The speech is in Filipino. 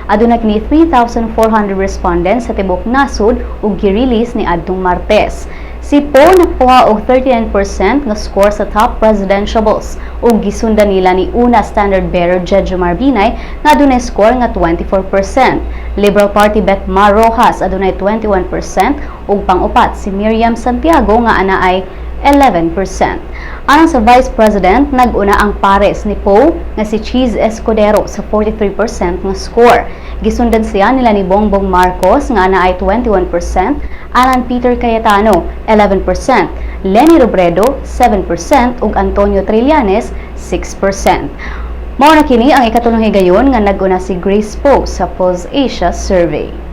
Aduna kini 3,400 respondents sa tibok nasod ug gi-release ni adtong Martes. Si Poe nakuha og 39% nga score sa top presidentiables ug gisundan nila ni una standard bearer Jejomar Binay nga adunay score nga 24%. Liberal Party Bet Mar Rojas adunay 21% ug pang-upat si Miriam Santiago nga anaay 11%. Alang sa Vice President, nag-una ang pares ni Poe nga si Cheese Escudero sa 43% nga score. Gisundan siya nila ni Bongbong Marcos nga anaay 21%, Alan Peter Cayetano 11%, Leni Robredo 7% ug Antonio Trillanes 6%. Mao na kini ang ikatulong higayon nga nag-una si Grace Poe sa Pulse Asia Survey.